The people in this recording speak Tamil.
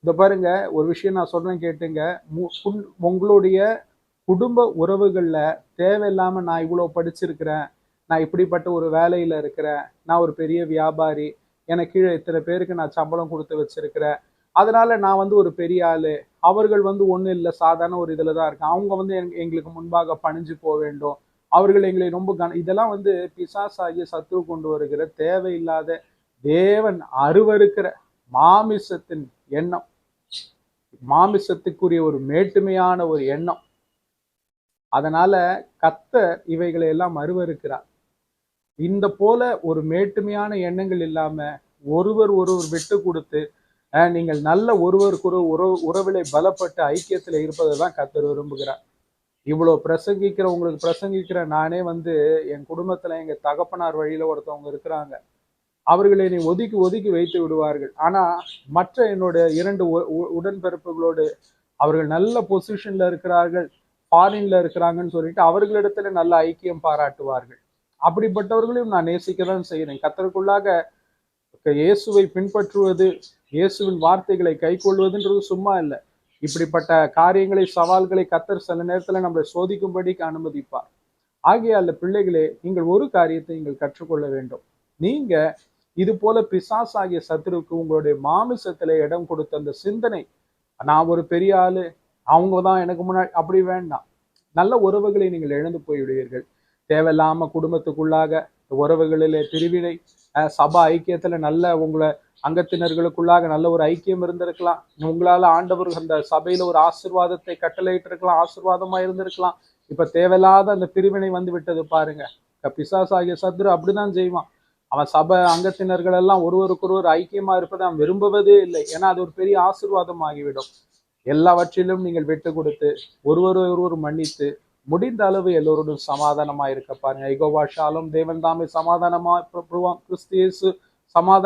இந்த பாருங்க, ஒரு விஷயம் நான் சொல்றேன் கேட்டுங்க. உங்களுடைய குடும்ப உறவுகள்ல தேவையில்லாம நான் இவ்வளவு படிச்சிருக்கிறேன், நான் இப்படிப்பட்ட ஒரு வேலையில இருக்கிறேன், நான் ஒரு பெரிய வியாபாரி, எனக்கு கீழே இத்தனை பேருக்கு நான் சம்பளம் கொடுத்து வச்சிருக்கிறேன், அதனால நான் வந்து ஒரு பெரிய ஆளு, அவர்கள் வந்து ஒண்ணும் இல்ல, சாதாரண ஒரு இதுல தான் இருக்காங்க, அவங்க வந்து எங்களுக்கு முன்பாக பணிஞ்சு போக வேண்டும், அவர்கள் எங்களை ரொம்ப இதெல்லாம் வந்து பிசாசாகிய சத்துரு கொண்டு வருகிற தேவையில்லாத, தேவன் அருவருக்கிற மாமிசத்தின் எண்ணம், மாமிசத்துக்குரிய ஒரு மேட்டுமையான ஒரு எண்ணம். அதனால கர்த்தர் இவைகளை எல்லாம் அருவருக்கிறார். இந்த போல ஒரு மேட்டுமையான எண்ணங்கள் இல்லாம ஒருவர் ஒருவர் விட்டு கொடுத்து நீங்கள் நல்ல ஒருவருக்கு உறவிலை பலப்பட்டு ஐக்கியத்துல இருப்பதை தான் கர்த்தர் விரும்புகிறார். இவ்வளவு உங்களுக்கு பிரசங்கிக்கிற நானே வந்து என் குடும்பத்துல எங்க தகப்பனார் வழியில ஒருத்தவங்க இருக்கிறாங்க. அவர்களை நீ ஒதுக்கி ஒதுக்கி வைத்து விடுவார்கள். ஆனா மற்ற என்னோட 2 உடன்பிறப்புகளோடு அவர்கள் நல்ல பொசிஷன்ல இருக்கிறார்கள், ஃபாரின்ல இருக்கிறாங்கன்னு சொல்லிட்டு அவர்களிடத்துல நல்ல ஐக்கியம் பாராட்டுவார்கள். அப்படிப்பட்டவர்களையும் நான் நேசிக்கதான் செய்கிறேன். கர்த்தருக்குள்ளாக இயேசுவை பின்பற்றுவது, இயேசுவின் வார்த்தைகளை கைக்கொள்வதுன்றது சும்மா இல்லை. இப்படிப்பட்ட காரியங்களை, சவால்களை கர்த்தர் சில நேரத்துல நம்மளை சோதிக்கும்படிக்கு அனுமதிப்பார். ஆகையால பிள்ளைகளே, நீங்கள் ஒரு காரியத்தை நீங்கள் கற்றுக்கொள்ள வேண்டும். நீங்க இது போல பிசாசாகிய சத்துருக்கு உங்களுடைய மாமிசத்துல இடம் கொடுத்த அந்த சிந்தனை, நான் ஒரு பெரிய ஆளு, அவங்கதான் எனக்கு முன்னாடி, அப்படி வேண்டாம். நல்ல உறவுகளை நீங்கள் இழந்து போய்விடுவீர்கள். தேவையில்லாம குடும்பத்துக்குள்ளாக உறவுகளிலே பிரிவினை, சபா ஐக்கியத்துல நல்ல உங்களை அங்கத்தினர்களுக்குள்ளாக நல்ல ஒரு ஐக்கியம் இருந்திருக்கலாம். உங்களால ஆண்டவர் அந்த சபையில ஒரு ஆசீர்வாதத்தை கட்டளையிட்டு இருக்கலாம், ஆசீர்வாதமா இருந்திருக்கலாம். இப்ப தேவையில்லாத அந்த பிரிவினை வந்து விட்டது பாருங்க. பிசாசாகிய சத்துரு அப்படிதான் செய்வான். அவன் சபை அங்கத்தினர்கள் எல்லாம் ஒருவருக்கொருவர் ஐக்கியமா இருப்பதை அவன் விரும்புவதே இல்லை. ஏன்னா அது ஒரு பெரிய ஆசீர்வாதம் ஆகிவிடும். எல்லாவற்றிலும் நீங்கள் விட்டு கொடுத்து ஒருவர் மன்னித்து முடிந்த அளவு எல்லோருடன் சமாதானமா இருக்க பாருங்க. யெகோவா ஷாலோம், தேவன் தாமே சமாதானமா கிறிஸ்து இயேசு சமாதானம்